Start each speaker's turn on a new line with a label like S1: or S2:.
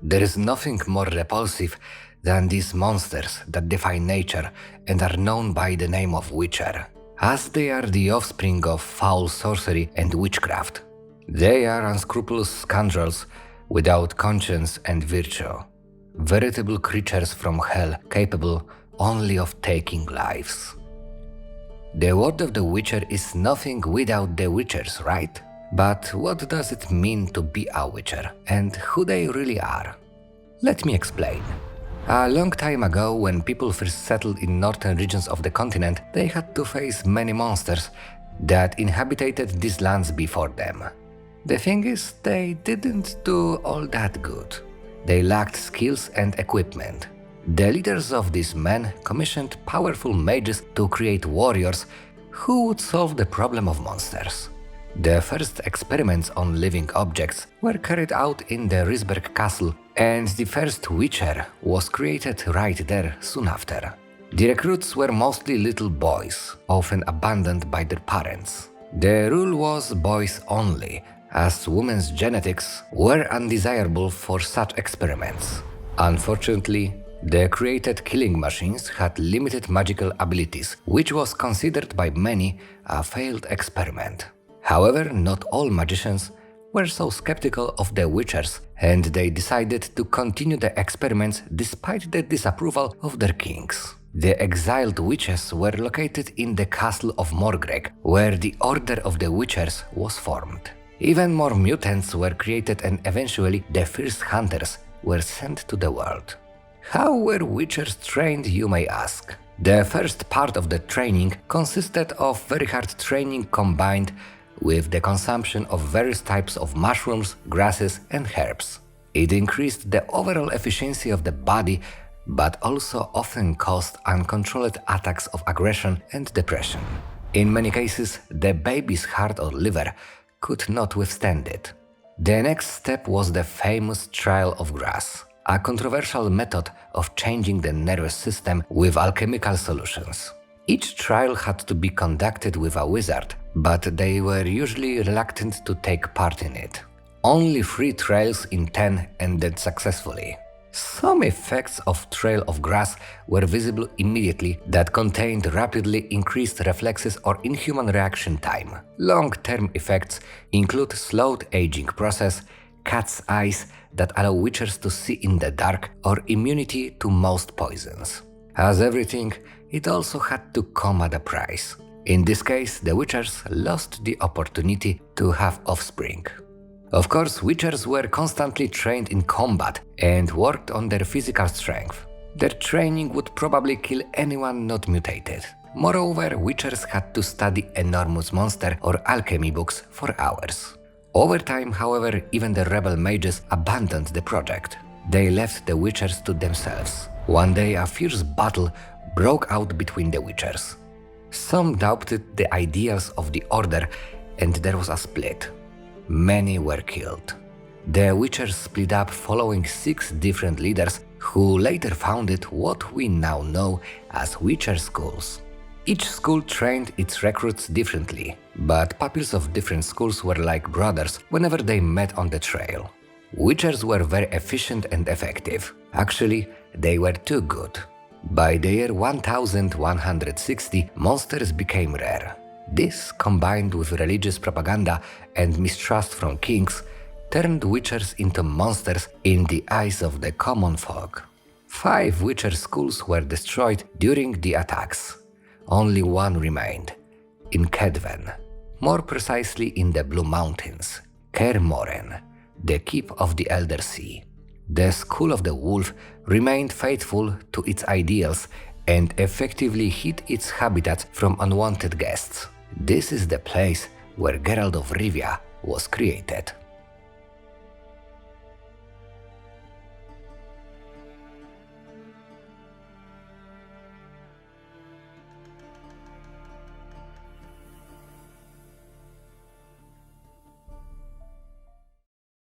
S1: There is nothing more repulsive than these monsters that defy nature and are known by the name of Witcher, as they are the offspring of foul sorcery and witchcraft. They are unscrupulous scoundrels without conscience and virtue, veritable creatures from hell capable only of taking lives. The word of the Witcher is nothing without the Witchers, right? But what does it mean to be a Witcher, and who they really are? Let me explain. A long time ago, when people first settled in northern regions of the continent, they had to face many monsters that inhabited these lands before them. The thing is, they didn't do all that good. They lacked skills and equipment. The leaders of these men commissioned powerful mages to create warriors who would solve the problem of monsters. The first experiments on living objects were carried out in the Risberg castle, and the first Witcher was created right there soon after. The recruits were mostly little boys, often abandoned by their parents. The rule was boys only, as women's genetics were undesirable for such experiments. Unfortunately, the created killing machines had limited magical abilities, which was considered by many a failed experiment. However, not all magicians were so skeptical of the Witchers, and they decided to continue the experiments despite the disapproval of their kings. The exiled witches were located in the castle of Morgreg, where the Order of the Witchers was formed. Even more mutants were created, and eventually the first hunters were sent to the world. How were Witchers trained, you may ask? The first part of the training consisted of very hard training combined with the consumption of various types of mushrooms, grasses, and herbs. It increased the overall efficiency of the body, but also often caused uncontrolled attacks of aggression and depression. In many cases, the baby's heart or liver could not withstand it. The next step was the famous trial of grass, a controversial method of changing the nervous system with alchemical solutions. Each trial had to be conducted with a wizard, but they were usually reluctant to take part in it. Only 3 trials in 10 ended successfully. Some effects of Trail of Grass were visible immediately that contained rapidly increased reflexes or inhuman reaction time. Long-term effects include slowed aging process, cat's eyes that allow witchers to see in the dark, or immunity to most poisons. As everything, it also had to come at a price. In this case, the witchers lost the opportunity to have offspring. Of course, witchers were constantly trained in combat and worked on their physical strength. Their training would probably kill anyone not mutated. Moreover, witchers had to study enormous monster or alchemy books for hours. Over time, however, even the rebel mages abandoned the project. They left the witchers to themselves. One day, a fierce battle broke out between the witchers. Some doubted the ideals of the order, and there was a split. Many were killed. The witchers split up following 6 different leaders who later founded what we now know as witcher schools. Each school trained its recruits differently, but pupils of different schools were like brothers whenever they met on the trail. Witchers were very efficient and effective. Actually, they were too good. By the year 1160, monsters became rare. This, combined with religious propaganda and mistrust from kings, turned witchers into monsters in the eyes of the common folk. 5 witcher schools were destroyed during the attacks. Only one remained, in Kedven, more precisely in the Blue Mountains, Kaer Morhen, the keep of the Elder Sea. The School of the Wolf remained faithful to its ideals and effectively hid its habitat from unwanted guests. This is the place where Geralt of Rivia was created.